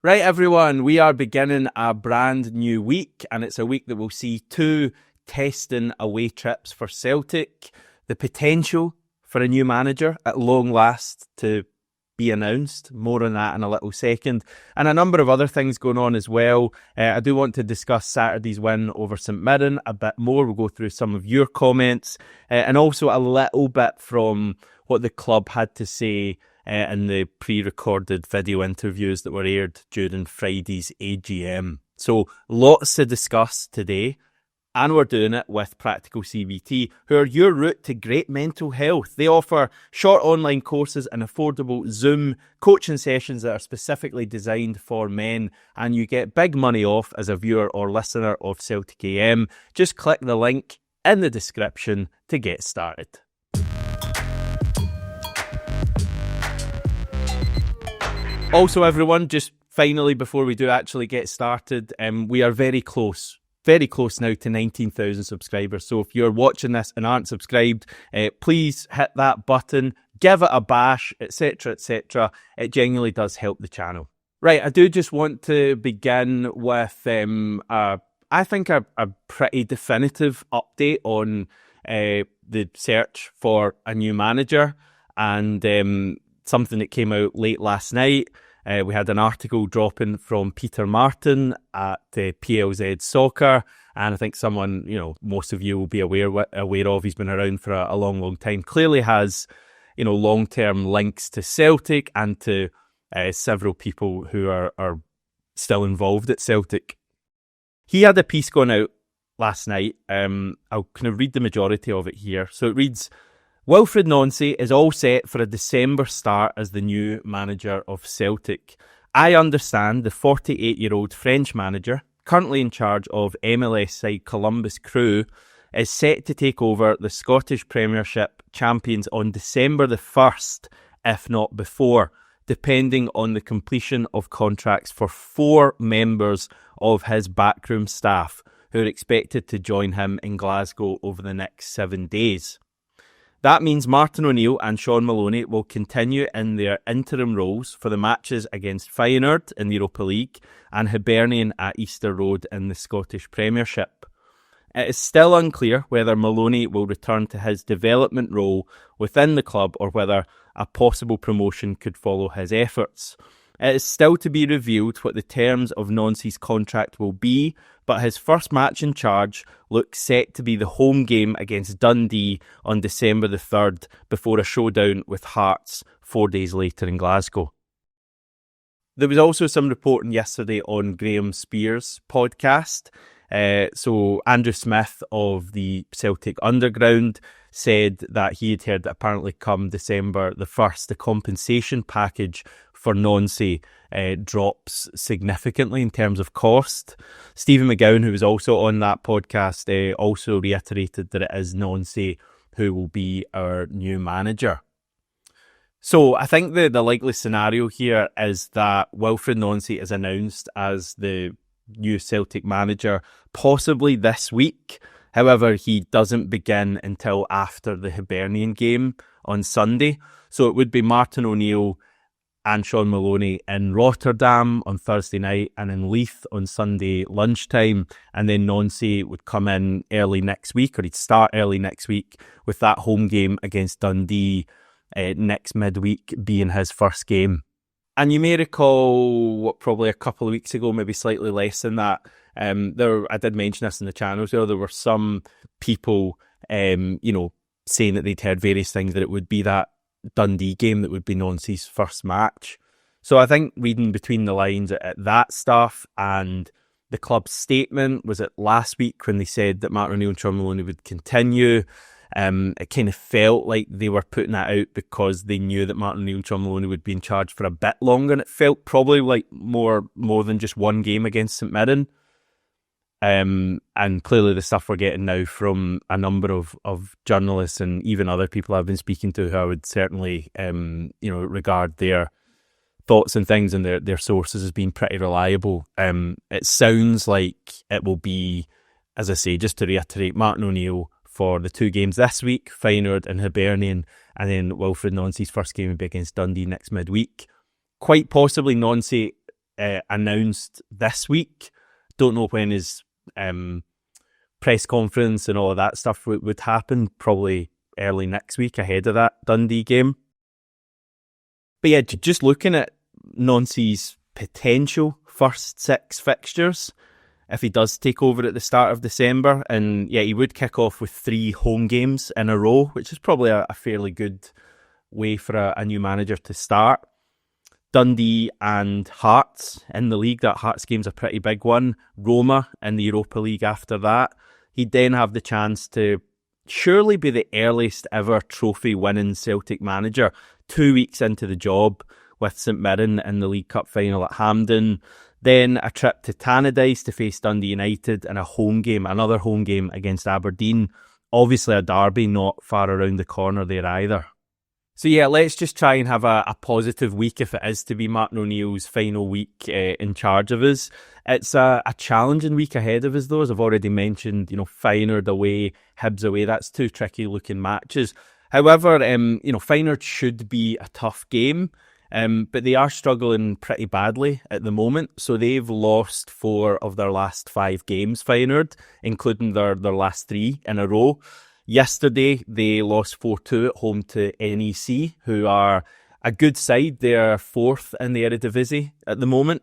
Right, everyone, we are beginning a brand new week, and it's a week that will see two testing away trips for Celtic, the potential for a new manager at long last to be announced. More on that in a little second, and a number of other things going on as well. I do want to discuss Saturday's win over St Mirren a bit more. We'll go through some of your comments and also a little bit from what the club had to say in the pre-recorded video interviews that were aired during Friday's AGM. So lots to discuss today, and we're doing it with Practical CBT, who are your route to great mental health. They offer short online courses and affordable Zoom coaching sessions that are specifically designed for men, and you get big money off as a viewer or listener of Celtic AM. Just click the link in the description to get started. Also, everyone, just finally, before we do actually get started, we are very close now to 19,000 subscribers. So if you're watching this and aren't subscribed, please hit that button, give it a bash, etc., etc. It genuinely does help the channel. Right, I do just want to begin with, I think, a pretty definitive update on the search for a new manager, and something that came out late last night. We had an article dropping from Peter Martin at PLZ Soccer, and I think someone, most of you will be aware of. He's been around for a long, long time. Clearly has, long-term links to Celtic and to several people who are still involved at Celtic. He had a piece going out last night. I'll kind of read the majority of it here. So it reads: Wilfried Nancy is all set for a December start as the new manager of Celtic. I understand the 48-year-old French manager, currently in charge of MLS side Columbus Crew, is set to take over the Scottish Premiership champions on December the 1st, if not before, depending on the completion of contracts for 4 members of his backroom staff, who are expected to join him in Glasgow over the next 7 days. That means Martin O'Neill and Sean Maloney will continue in their interim roles for the matches against Feyenoord in the Europa League and Hibernian at Easter Road in the Scottish Premiership. It is still unclear whether Maloney will return to his development role within the club or whether a possible promotion could follow his efforts. It is still to be revealed what the terms of Nancy's contract will be, but his first match in charge looks set to be the home game against Dundee on December the 3rd before a showdown with Hearts 4 days later in Glasgow. There was also some reporting yesterday on Graham Spears' podcast. So Andrew Smith of the Celtic Underground said that he had heard that apparently come December the 1st, the compensation package for Nancy drops significantly in terms of cost. Stephen McGowan, who was also on that podcast, also reiterated that it is Nancy who will be our new manager. So I think the likely scenario here is that Wilfried Nancy is announced as the new Celtic manager possibly this week. However, he doesn't begin until after the Hibernian game on Sunday. So it would be Martin O'Neill and Sean Maloney in Rotterdam on Thursday night and in Leith on Sunday lunchtime. And then Nancy would come in early next week, or he'd start early next week with that home game against Dundee next midweek being his first game. And you may recall, probably a couple of weeks ago, maybe slightly less than that, I did mention this in the channel as well, there were some people, saying that they'd heard various things, that it would be that Dundee game that would be Nancy's first match. So I think reading between the lines at that stuff and the club's statement, was it last week when they said that Martin O'Neill and Sean Maloney would continue, it kind of felt like they were putting that out because they knew that Martin O'Neill and Sean Maloney would be in charge for a bit longer, and it felt probably like more than just one game against St Mirren. And clearly the stuff we're getting now from a number of journalists and even other people I've been speaking to who I would certainly regard their thoughts and things and their sources as being pretty reliable. It sounds like it will be, as I say, just to reiterate, Martin O'Neill for the 2 games this week, Feyenoord and Hibernian, and then Wilfried Nancy's first game will be against Dundee next midweek. Quite possibly Nancy announced this week. Don't know when his press conference and all of that stuff would happen. Probably early next week ahead of that Dundee game. But yeah, just looking at Nancy's potential first 6 fixtures, if he does take over at the start of December, and yeah, he would kick off with 3 home games in a row, which is probably a fairly good way for a new manager to start. Dundee and Hearts in the league. That Hearts game's a pretty big one. Roma in the Europa League after that. He'd then have the chance to surely be the earliest ever trophy-winning Celtic manager 2 weeks into the job with St Mirren in the League Cup final at Hampden. Then a trip to Tannadice to face Dundee United and another home game against Aberdeen. Obviously a derby not far around the corner there either. So yeah, let's just try and have a positive week if it is to be Martin O'Neill's final week in charge of us. It's a challenging week ahead of us though, as I've already mentioned, Feyenoord away, Hibs away, that's 2 tricky looking matches. However, Feyenoord should be a tough game, but they are struggling pretty badly at the moment. So they've lost 4 of their last 5 games, Feyenoord, including their last 3 in a row. Yesterday, they lost 4-2 at home to NEC, who are a good side. They're 4th in the Eredivisie at the moment.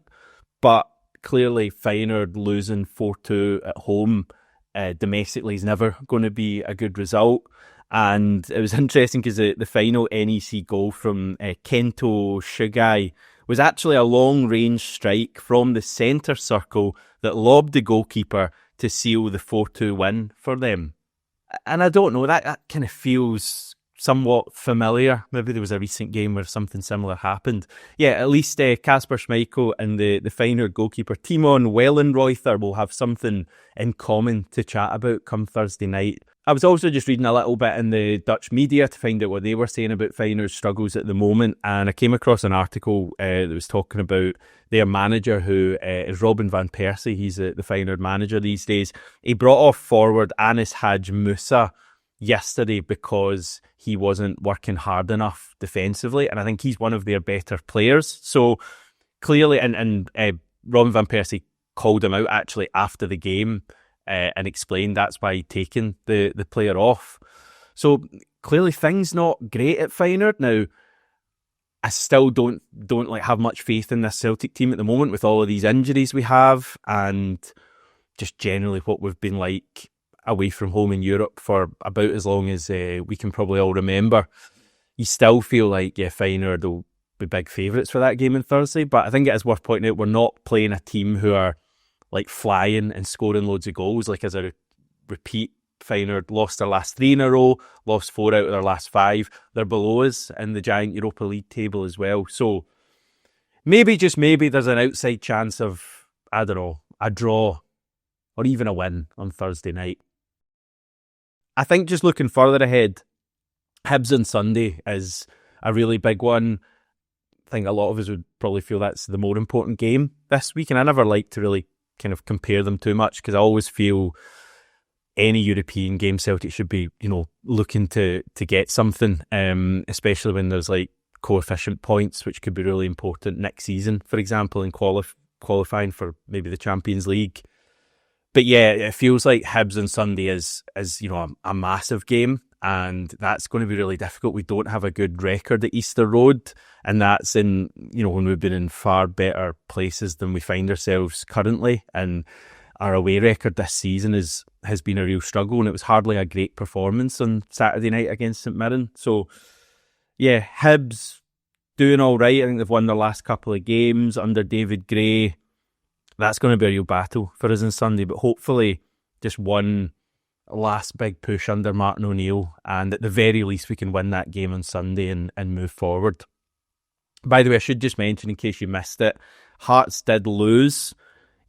But clearly, Feyenoord losing 4-2 at home domestically is never going to be a good result. And it was interesting because the final NEC goal from Kento Shugai was actually a long-range strike from the centre circle that lobbed the goalkeeper to seal the 4-2 win for them. And I don't know, that kind of feels somewhat familiar. Maybe there was a recent game where something similar happened. Yeah, at least Kasper Schmeichel and the Feyenoord goalkeeper Timon Wellenreuther will have something in common to chat about come Thursday night. I was also just reading a little bit in the Dutch media to find out what they were saying about Feyenoord's struggles at the moment, and I came across an article that was talking about their manager, who is Robin van Persie. He's the Feyenoord manager these days. He brought off forward Anis Hadj Moussa yesterday because he wasn't working hard enough defensively, and I think he's one of their better players. So clearly, and Robin van Persie called him out actually after the game and explained that's why he'd taken the player off. So clearly things not great at Feyenoord. Now, I still don't have much faith in this Celtic team at the moment with all of these injuries we have and just generally what we've been like away from home in Europe for about as long as we can probably all remember. You still feel like Feyenoord will be big favourites for that game on Thursday, but I think it is worth pointing out we're not playing a team who are like flying and scoring loads of goals. Like, as a repeat, Feyenoord lost their last 3 in a row, lost 4 out of their last 5. They're below us in the giant Europa League table as well. So maybe, just maybe, there's an outside chance of, I don't know, a draw or even a win on Thursday night. I think just looking further ahead, Hibs on Sunday is a really big one. I think a lot of us would probably feel that's the more important game this week, and I never like to really kind of compare them too much because I always feel any European game Celtic should be, looking to get something, especially when there's like coefficient points, which could be really important next season, for example, in qualifying for maybe the Champions League. But yeah, it feels like Hibs on Sunday is a massive game, and that's going to be really difficult. We don't have a good record at Easter Road, and that's in, when we've been in far better places than we find ourselves currently, and our away record this season has been a real struggle, and it was hardly a great performance on Saturday night against St Mirren. So yeah, Hibs doing all right. I think they've won their last couple of games under David Gray. That's going to be a real battle for us on Sunday, but hopefully just one last big push under Martin O'Neill, and at the very least we can win that game on Sunday and move forward. By the way, I should just mention, in case you missed it, Hearts did lose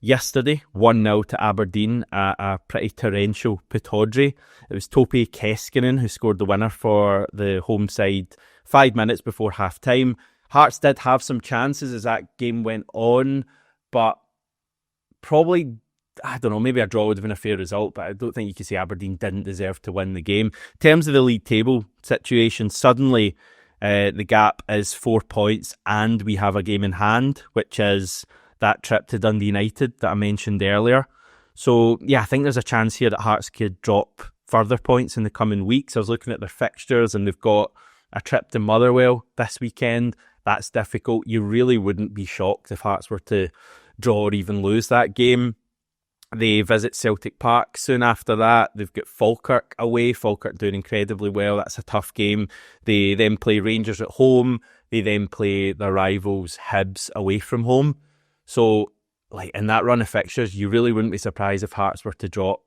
yesterday 1-0 to Aberdeen at a pretty torrential Pittodrie. It was Tope Keskinen who scored the winner for the home side 5 minutes before half-time. Hearts did have some chances as that game went on, but probably, I don't know, maybe a draw would have been a fair result, but I don't think you could say Aberdeen didn't deserve to win the game. In terms of the league table situation, suddenly the gap is 4 points and we have a game in hand, which is that trip to Dundee United that I mentioned earlier. So, yeah, I think there's a chance here that Hearts could drop further points in the coming weeks. I was looking at their fixtures and they've got a trip to Motherwell this weekend. That's difficult. You really wouldn't be shocked if Hearts were to draw or even lose that game. They visit Celtic Park soon after that. They've got Falkirk away. Falkirk doing incredibly well. That's a tough game. They then play Rangers at home. They then play their rivals Hibs away from home. So, like, in that run of fixtures, you really wouldn't be surprised if Hearts were to drop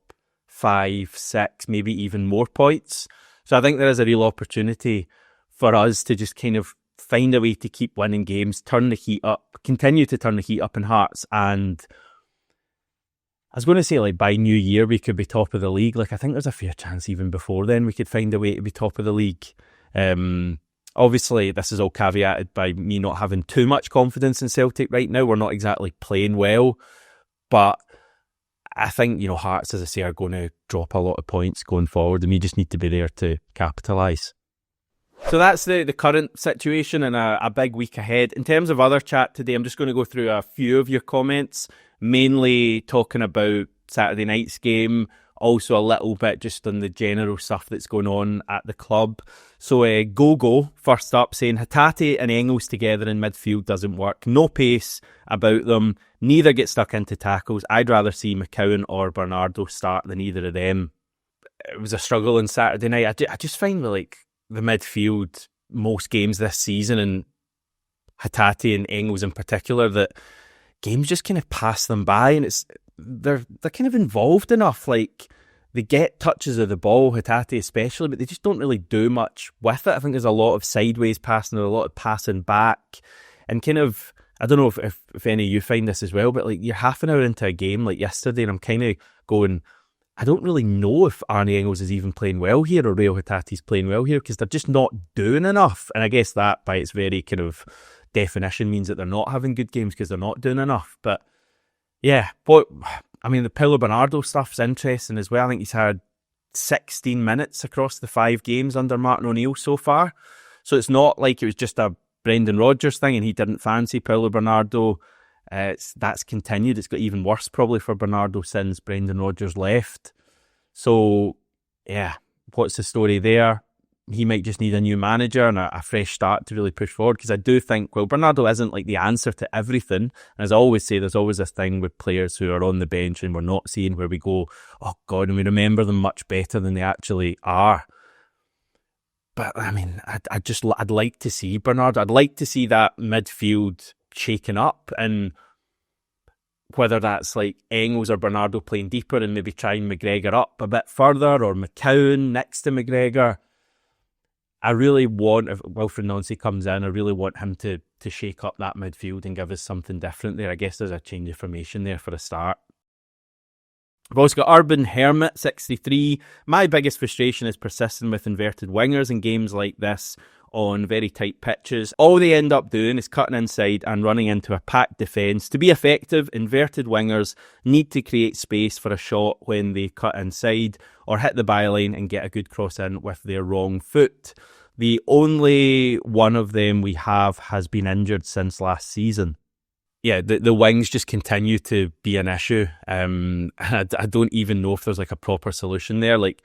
5, 6, maybe even more points. So I think there is a real opportunity for us to just kind of find a way to keep winning games, turn the heat up, continue to turn the heat up in Hearts, and I was going to say, like, by New Year we could be top of the league. Like, I think there's a fair chance even before then we could find a way to be top of the league. Obviously, this is all caveated by me not having too much confidence in Celtic right now. We're not exactly playing well, but I think, Hearts, as I say, are going to drop a lot of points going forward, and we just need to be there to capitalise. So that's the current situation and a big week ahead. In terms of other chat today, I'm just going to go through a few of your comments, mainly talking about Saturday night's game, also a little bit just on the general stuff that's going on at the club. So Gogo, first up, saying Hatate and Engels together in midfield doesn't work. No pace about them. Neither get stuck into tackles. I'd rather see McCowan or Bernardo start than either of them. It was a struggle on Saturday night. I just find like the midfield, most games this season, and Hatate and Engels in particular, that games just kind of pass them by, and they're kind of involved enough. Like, they get touches of the ball, Hatate especially, but they just don't really do much with it. I think there's a lot of sideways passing, or a lot of passing back, and kind of, I don't know if any of you find this as well, but like, you're half an hour into a game like yesterday, and I'm kind of going, I don't really know if Arne Engels is even playing well here or Reo Hatate's playing well here, because they're just not doing enough. And I guess that, by its very kind of definition, means that they're not having good games because they're not doing enough. But yeah, the Paulo Bernardo stuff's interesting as well. I think he's had 16 minutes across the 5 games under Martin O'Neill so far. So it's not like it was just a Brendan Rodgers thing and he didn't fancy Paulo Bernardo. That's continued. It's got even worse probably for Bernardo since Brendan Rodgers left. So yeah, what's the story there? He might just need a new manager and a fresh start to really push forward, because I do think, well, Bernardo isn't like the answer to everything. And as I always say, there's always this thing with players who are on the bench and we're not seeing, where we go, oh God, and we remember them much better than they actually are. But I mean, I'd like to see Bernardo. I'd like to see that midfield shaken up, and whether that's like Engels or Bernardo playing deeper and maybe trying McGregor up a bit further, or McCowan next to McGregor. I really want, if Wilfried Nancy comes in, I really want him to shake up that midfield and give us something different there. I guess there's a change of formation there for a start. I've also got Urban Hermit 63. My biggest frustration is persisting with inverted wingers in games like this on very tight pitches. All they end up doing is cutting inside and running into a packed defence. To be effective, inverted wingers need to create space for a shot when they cut inside, or hit the byline and get a good cross in with their wrong foot. The only one of them we have has been injured since last season. Yeah, the wings just continue to be an issue. I don't even know if there's like a proper solution there. Like,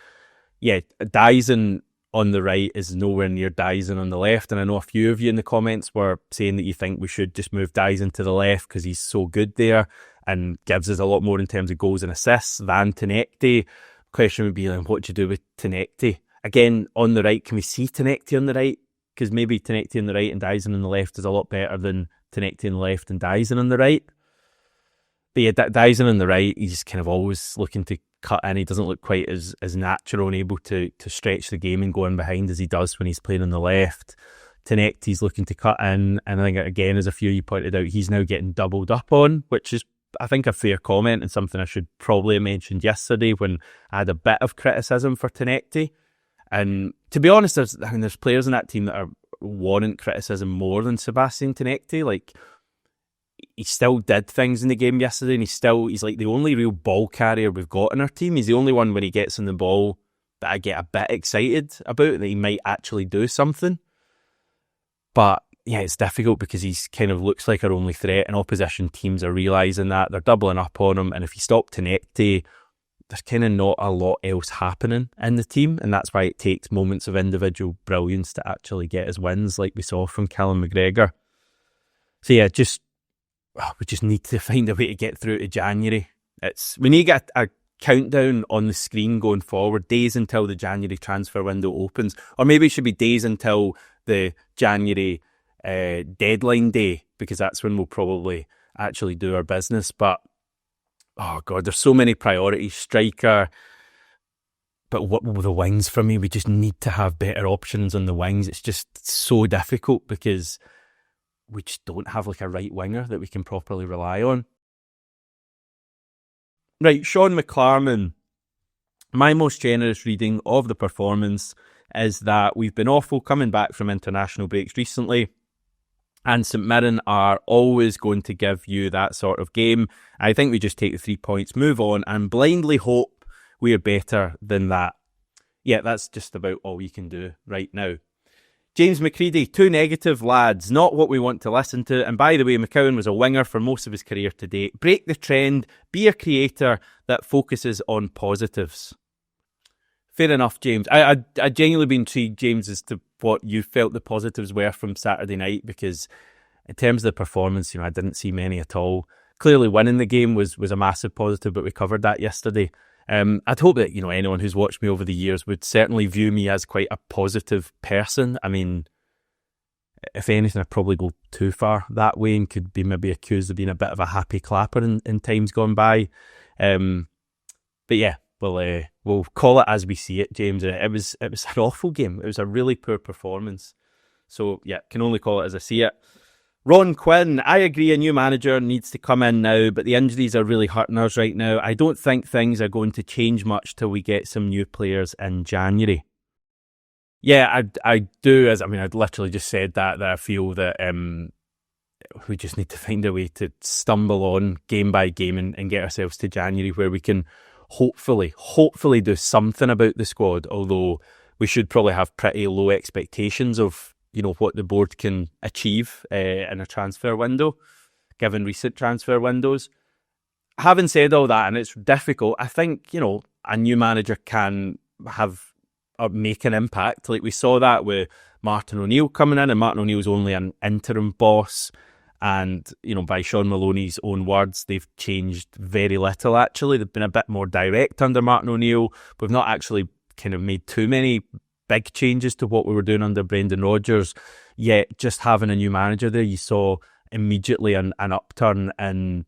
yeah, Dyson on the right is nowhere near Dyson on the left, and I know a few of you in the comments were saying that you think we should just move Dyson to the left because he's so good there and gives us a lot more in terms of goals and assists than Tinekti. Question would be, like, what do you do with Tinekti? Again, on the right, can we see Tinekti on the right? Because maybe Tinekti on the right and Dyson on the left is a lot better than Tinekti on the left and Dyson on the right. But yeah, Dyson on the right, he's kind of always looking to cut in. He doesn't look quite as natural and able to stretch the game and go in behind as he does when he's playing on the left. Tinekti's looking to cut in, and I think, again, as a few of you pointed out, he's now getting doubled up on, which is, I think, a fair comment and something I should probably have mentioned yesterday when I had a bit of criticism for Tinekti. And to be honest, there's players in that team that warrant criticism more than Sebastian Tinekti. Like, he still did things in the game yesterday, and he's like the only real ball carrier we've got in our team. He's the only one when he gets on the ball that I get a bit excited about, that he might actually do something. But yeah, it's difficult because he's kind of looks like our only threat, and opposition teams are realising that. They're doubling up on him, and if you stop Tenekte, there's kind of not a lot else happening in the team, and that's why it takes moments of individual brilliance to actually get his wins, like we saw from Callum McGregor. So yeah, we just need to find a way to get through to January. We need to get a countdown on the screen going forward, days until the January transfer window opens, or maybe it should be days until the January deadline day, because that's when we'll probably actually do our business. But oh god, there's so many priorities. Striker, but what will the wings for me? We just need to have better options on the wings. It's just so difficult because we just don't have like a right winger that we can properly rely on. Right, Sean McClarman. My most generous reading of the performance is that we've been awful coming back from international breaks recently, and St Mirren are always going to give you that sort of game. I think we just take the 3 points, move on, and blindly hope we are better than that. Yeah, that's just about all you can do right now. James McCready, 2 negative, lads. Not what we want to listen to. And by the way, McCowan was a winger for most of his career to date. Break the trend. Be a creator that focuses on positives. Fair enough, James. I genuinely been intrigued, James, as to what you felt the positives were from Saturday night, because in terms of the performance, I didn't see many at all. Clearly winning the game was a massive positive, but we covered that yesterday. I'd hope that, anyone who's watched me over the years would certainly view me as quite a positive person. I mean, if anything, I'd probably go too far that way and could be maybe accused of being a bit of a happy clapper in times gone by. But yeah, we'll call it as we see it, James. It was an awful game. It was a really poor performance. So yeah, can only call it as I see it. Ron Quinn, I agree a new manager needs to come in now, but the injuries are really hurting us right now. I don't think things are going to change much till we get some new players in January. Yeah, I do. I'd literally just said that I feel that we just need to find a way to stumble on game by game and get ourselves to January where we can hopefully do something about the squad, although we should probably have pretty low expectations of what the board can achieve in a transfer window, given recent transfer windows. Having said all that, and it's difficult, I think, a new manager can have or make an impact. Like we saw that with Martin O'Neill coming in, and Martin O'Neill's only an interim boss. And, by Sean Maloney's own words, they've changed very little, actually. They've been a bit more direct under Martin O'Neill. We've not actually kind of made too many big changes to what we were doing under Brendan Rodgers, yet just having a new manager there, you saw immediately an upturn in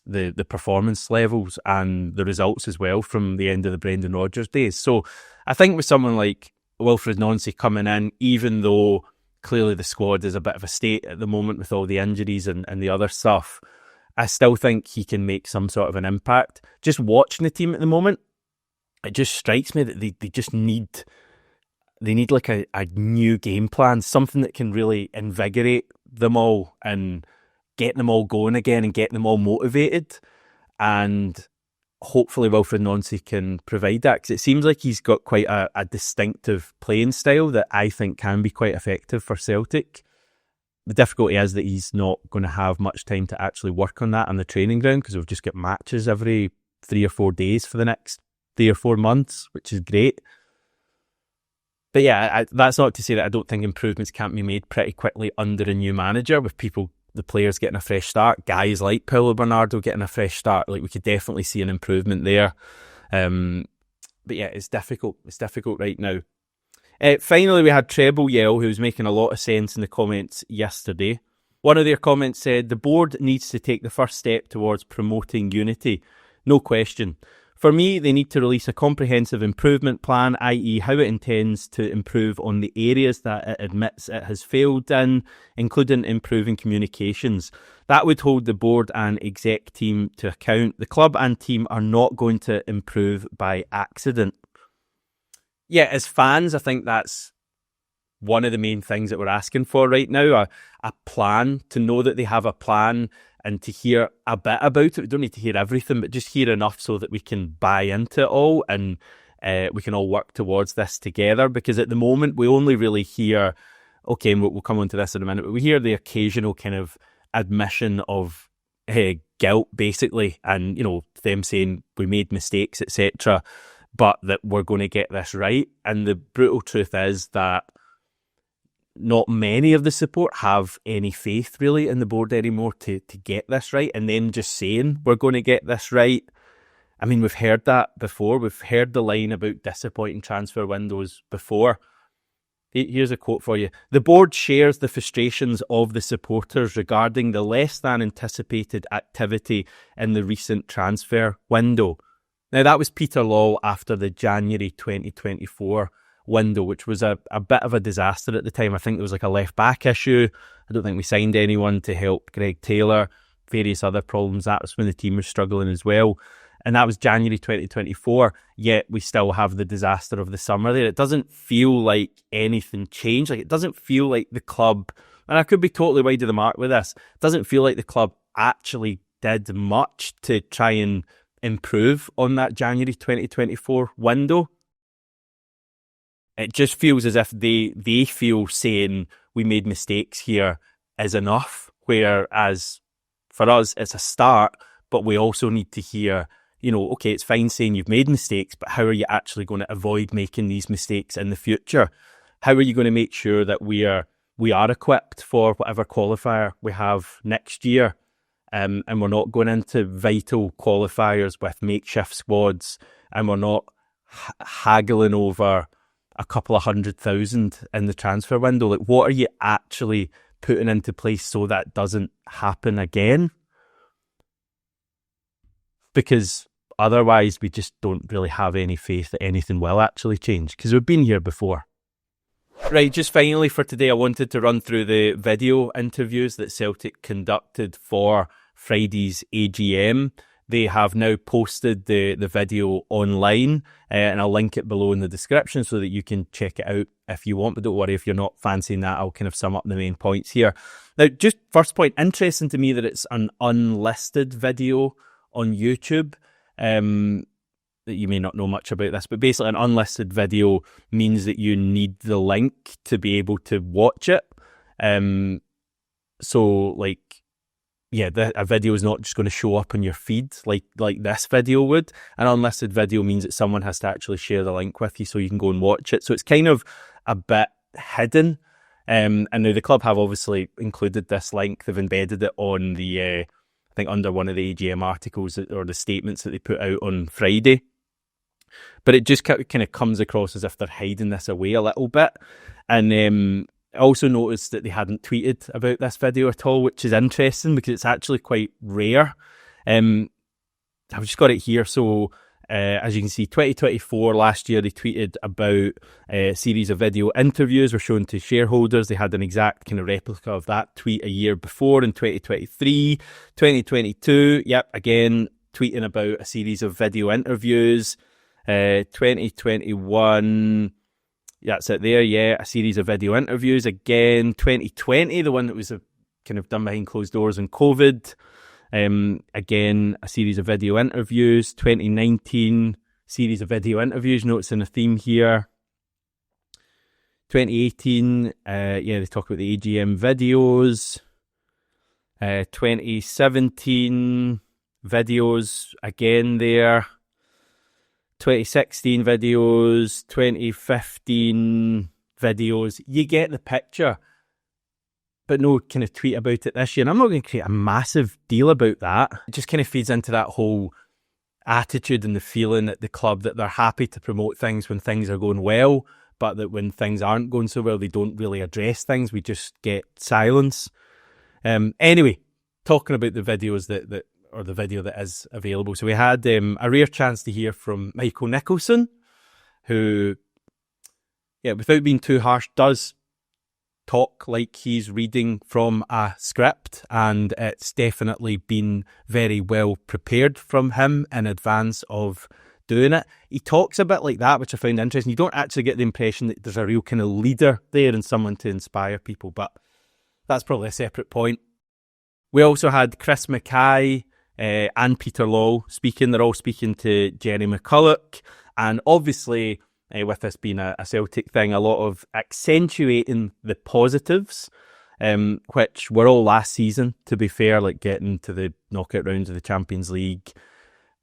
the performance levels and the results as well from the end of the Brendan Rodgers days. So I think with someone like Wilfried Nancy coming in, even though clearly the squad is a bit of a state at the moment with all the injuries and the other stuff, I still think he can make some sort of an impact. Just watching the team at the moment, it just strikes me that they just need like a new game plan, something that can really invigorate them all and get them all going again and get them all motivated. And hopefully Wilfried Nancy can provide that, because it seems like he's got quite a distinctive playing style that I think can be quite effective for Celtic. The difficulty is that he's not going to have much time to actually work on that on the training ground, because we've just got matches every 3 or 4 days for the next 3 or 4 months, which is great. But yeah, that's not to say that I don't think improvements can't be made pretty quickly under a new manager, with the players getting a fresh start, guys like Paulo Bernardo getting a fresh start. Like, we could definitely see an improvement there. But yeah, it's difficult. It's difficult right now. Finally, we had Treble Yell, who was making a lot of sense in the comments yesterday. One of their comments said, the board needs to take the first step towards promoting unity. No question. For me, they need to release a comprehensive improvement plan, i.e. how it intends to improve on the areas that it admits it has failed in, including improving communications. That would hold the board and exec team to account. The club and team are not going to improve by accident. Yeah, as fans, I think that's one of the main things that we're asking for right now, a plan, to know that they have a plan and to hear a bit about it. We don't need to hear everything, but just hear enough so that we can buy into it all and we can all work towards this together. Because at the moment, we only really hear okay, and we'll come on to this in a minute, but we hear the occasional kind of admission of guilt, basically, and, you know, them saying we made mistakes, etc., but that we're going to get this right. And the brutal truth is that not many of the support have any faith really in the board anymore to get this right. And then just saying we're going to get this right, I mean, we've heard that before. We've heard the line about disappointing transfer windows before. Here's a quote for you. The board shares the frustrations of the supporters regarding the less than anticipated activity in the recent transfer window. Now, that was Peter Law after the January 2024 window, which was a bit of a disaster at the time. I think there was like a left back issue. I don't think we signed anyone to help Greg Taylor, various other problems. That was when the team was struggling as well. And that was January 2024, yet we still have the disaster of the summer there. It doesn't feel like anything changed. Like, it doesn't feel like the club, and I could be totally wide of the mark with this, it doesn't feel like the club actually did much to try and improve on that January 2024 window. It just feels as if they feel saying we made mistakes here is enough, whereas for us it's a start, but we also need to hear, you know, okay, it's fine saying you've made mistakes, but how are you actually going to avoid making these mistakes in the future? How are you going to make sure that we are equipped for whatever qualifier we have next year? And we're not going into vital qualifiers with makeshift squads, and we're not haggling over a couple of 100,000 in the transfer window. Like, what are you actually putting into place so that doesn't happen again? Because otherwise we just don't really have any faith that anything will actually change, because we've been here before. Right, just finally for today, I wanted to run through the video interviews that Celtic conducted for Friday's AGM. They have now posted the video online, and I'll link it below in the description so that you can check it out if you want, but don't worry if you're not fancying that. I'll kind of sum up the main points here. Now, just first point, interesting to me that it's an unlisted video on YouTube. That you may not know much about this, but basically an unlisted video means that you need the link to be able to watch it. So like, yeah, a video is not just going to show up on your feed like this video would. An unlisted video means that someone has to actually share the link with you so you can go and watch it. So it's kind of a bit hidden. And now the club have obviously included this link. They've embedded it on the, I think under one of the AGM articles or the statements that they put out on Friday. But it just kind of comes across as if they're hiding this away a little bit. And I also noticed that they hadn't tweeted about this video at all, which is interesting because it's actually quite rare. I've just got it here. So as you can see, 2024 last year, they tweeted about a series of video interviews were shown to shareholders. They had an exact kind of replica of that tweet a year before in 2023. 2022, yep, again, tweeting about a series of video interviews. 2021... that's it there, yeah, a series of video interviews. Again, 2020, the one that was kind of done behind closed doors in COVID. Again, a series of video interviews. 2019, series of video interviews, noticing a theme here. 2018, they talk about the AGM videos. 2017, videos, again there. 2016 videos, 2015 videos. You get the picture, but no kind of tweet about it this year. And I'm not going to create a massive deal about that. It just kind of feeds into that whole attitude and the feeling at the club that they're happy to promote things when things are going well, but that when things aren't going so well, they don't really address things. We just get silence. Anyway, talking about the videos or the video that is available. So we had a rare chance to hear from Michael Nicholson, who, yeah, without being too harsh, does talk like he's reading from a script, and it's definitely been very well prepared from him in advance of doing it. He talks a bit like that, which I found interesting. You don't actually get the impression that there's a real kind of leader there and someone to inspire people, but that's probably a separate point. We also had Chris Mackay and Peter Law speaking. They're all speaking to Jerry McCulloch, and obviously with this being a Celtic thing, a lot of accentuating the positives, which were all last season, to be fair, like getting to the knockout rounds of the Champions League,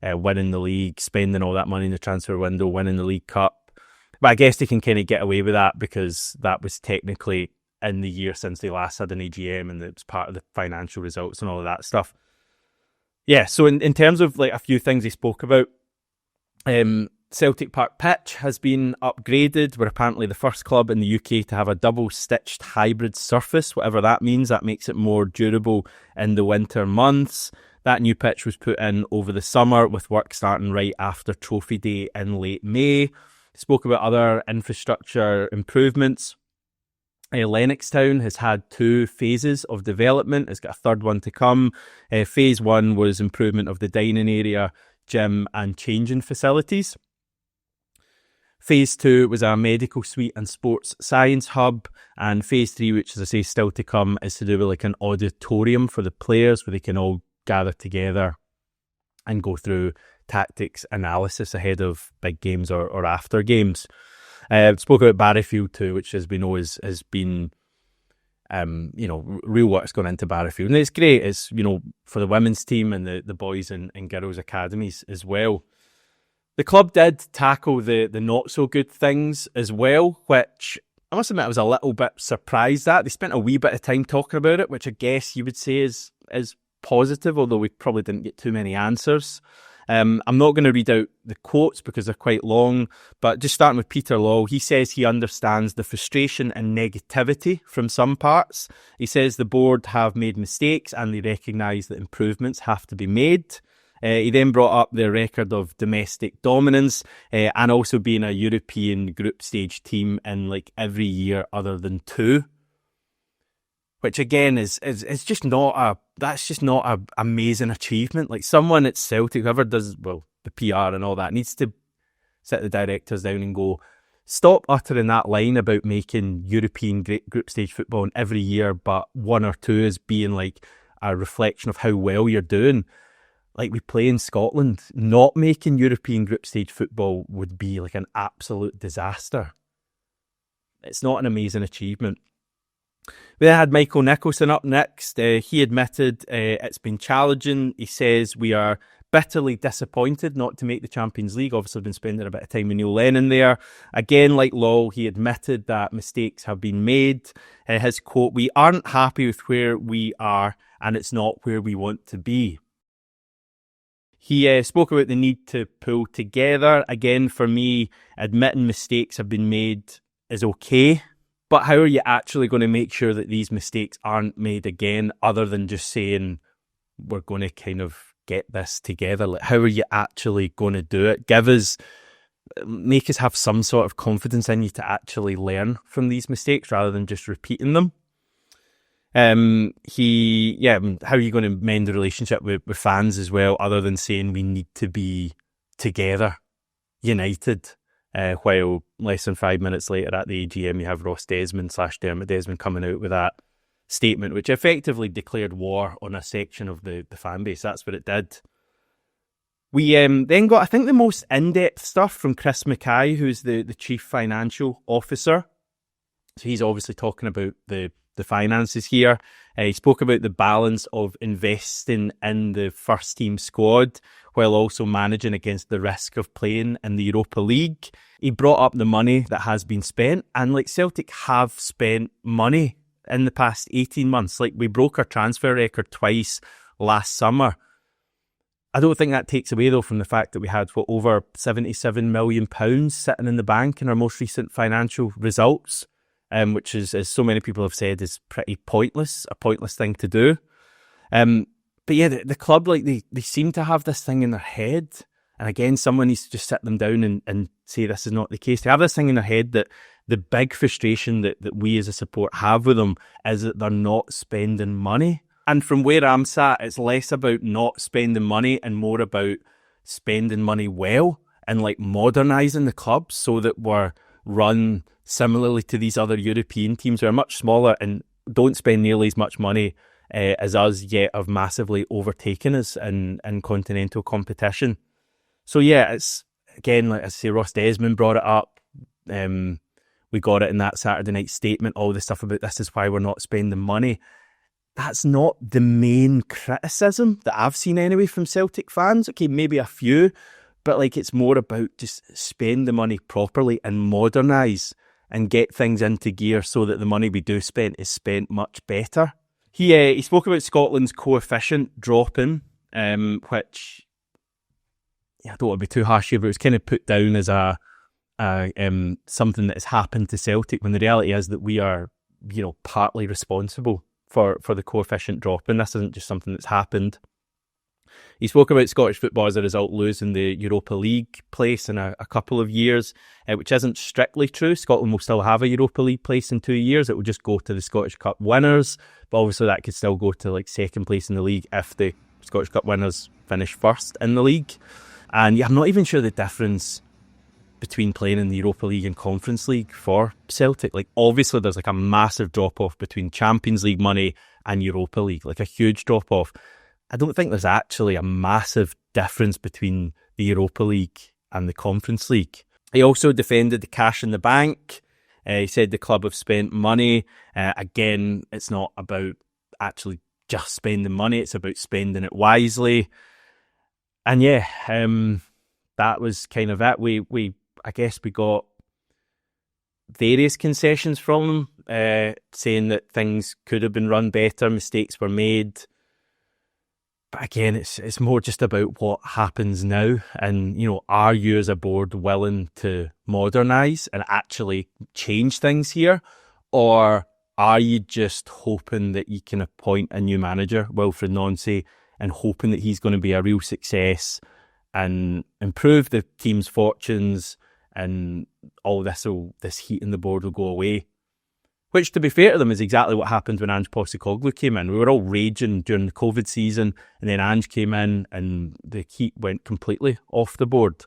winning the league, spending all that money in the transfer window, winning the League Cup. But I guess they can kind of get away with that because that was technically in the year since they last had an AGM, and it was part of the financial results and all of that stuff. Yeah, so in terms of like a few things he spoke about, Celtic Park pitch has been upgraded. We're apparently the first club in the UK to have a double-stitched hybrid surface, whatever that means. That makes it more durable in the winter months. That new pitch was put in over the summer, with work starting right after Trophy Day in late May. Spoke about other infrastructure improvements. Lennoxtown has had 2 phases of development. It's got a third one to come. Phase 1 was improvement of the dining area, gym and changing facilities. Phase 2 was a medical suite and sports science hub. And Phase 3, which as I say still to come, is to do with like an auditorium for the players where they can all gather together and go through tactics analysis ahead of big games or after games. Spoke about Barrowfield too, which as we know has been, real work's gone into Barrowfield. And it's great, it's, for the women's team and the boys and girls academies as well. The club did tackle the not so good things as well, which I must admit I was a little bit surprised at. They spent a wee bit of time talking about it, which I guess you would say is positive, although we probably didn't get too many answers. I'm not going to read out the quotes because they're quite long, but just starting with Peter Law, he says he understands the frustration and negativity from some parts. He says the board have made mistakes and they recognise that improvements have to be made. He then brought up the record of domestic dominance and also being a European group stage team in like every year other than 2. Which again is just not a amazing achievement. Like someone at Celtic, whoever does the PR and all that, needs to sit the directors down and go, stop uttering that line about making European group stage football in every year, but 1 or 2 as being like a reflection of how well you're doing. Like we play in Scotland, not making European group stage football would be like an absolute disaster. It's not an amazing achievement. We then had Michael Nicholson up next. He admitted it's been challenging. He says we are bitterly disappointed not to make the Champions League. Obviously, I've been spending a bit of time with Neil Lennon there. Again, like Law, he admitted that mistakes have been made. His quote, "We aren't happy with where we are and it's not where we want to be." He spoke about the need to pull together. Again, for me, admitting mistakes have been made is okay. But how are you actually going to make sure that these mistakes aren't made again, other than just saying we're going to kind of get this together? Like, how are you actually going to do it? Make us have some sort of confidence in you to actually learn from these mistakes rather than just repeating them. How are you going to mend the relationship with fans as well, other than saying we need to be together, united? While less than 5 minutes later at the AGM, you have Ross Desmond / Dermot Desmond coming out with that statement, which effectively declared war on a section of the fan base. That's what it did. We then got, I think, the most in-depth stuff from Chris Mackay, who's the Chief Financial Officer. So he's obviously talking about the finances here. He spoke about the balance of investing in the first team squad while also managing against the risk of playing in the Europa League. He brought up the money that has been spent, and like Celtic have spent money in the past 18 months. Like we broke our transfer record twice last summer. I don't think that takes away though from the fact that we had over £77 million sitting in the bank in our most recent financial results. Which is, as so many people have said, is pretty pointless, a pointless thing to do. But yeah, the club, like they seem to have this thing in their head. And again, someone needs to just sit them down and say this is not the case. They have this thing in their head that the big frustration that we as a support have with them is that they're not spending money. And from where I'm sat, it's less about not spending money and more about spending money well and like modernising the club so that we're run similarly to these other European teams who are much smaller and don't spend nearly as much money as us, yet have massively overtaken us in continental competition. So yeah, it's again, like I say, Ross Desmond brought it up. we got it in that Saturday night statement, all the stuff about this is why we're not spending money. That's not the main criticism that I've seen anyway from Celtic fans. Okay, maybe a few, but like it's more about just spend the money properly and modernise and get things into gear so that the money we do spend is spent much better. He spoke about Scotland's coefficient dropping, which I don't want to be too harsh here, but it was kind of put down as something that has happened to Celtic, when the reality is that we are, partly responsible for the coefficient dropping. This isn't just something that's happened. He spoke about Scottish football as a result losing the Europa League place in a couple of years, which isn't strictly true. Scotland will still have a Europa League place in 2 years. It will just go to the Scottish Cup winners, but obviously that could still go to like second place in the league if the Scottish Cup winners finish first in the league. And I'm not even sure the difference between playing in the Europa League and Conference League for Celtic. Like, obviously there's like a massive drop-off between Champions League money and Europa League, like a huge drop-off. I don't think there's actually a massive difference between the Europa League and the Conference League. He also defended the cash in the bank. He said the club have spent money. Again, it's not about actually just spending money, it's about spending it wisely. And yeah, that was kind of it. I guess we got various concessions from him, saying that things could have been run better, mistakes were made. But again, it's more just about what happens now, and are you as a board willing to modernise and actually change things here, or are you just hoping that you can appoint a new manager, Wilfried Nancy, and hoping that he's going to be a real success and improve the team's fortunes, and all this heat in the board will go away? Which, to be fair to them, is exactly what happened when Ange Postecoglou came in. We were all raging during the COVID season, and then Ange came in and the heat went completely off the board.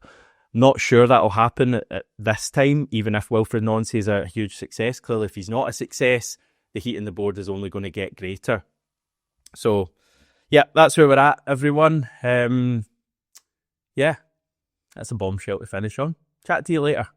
Not sure that'll happen at this time, even if Wilfried Nancy is a huge success. Clearly, if he's not a success, the heat in the board is only going to get greater. So, yeah, that's where we're at, everyone. Yeah, that's a bombshell to finish on. Chat to you later.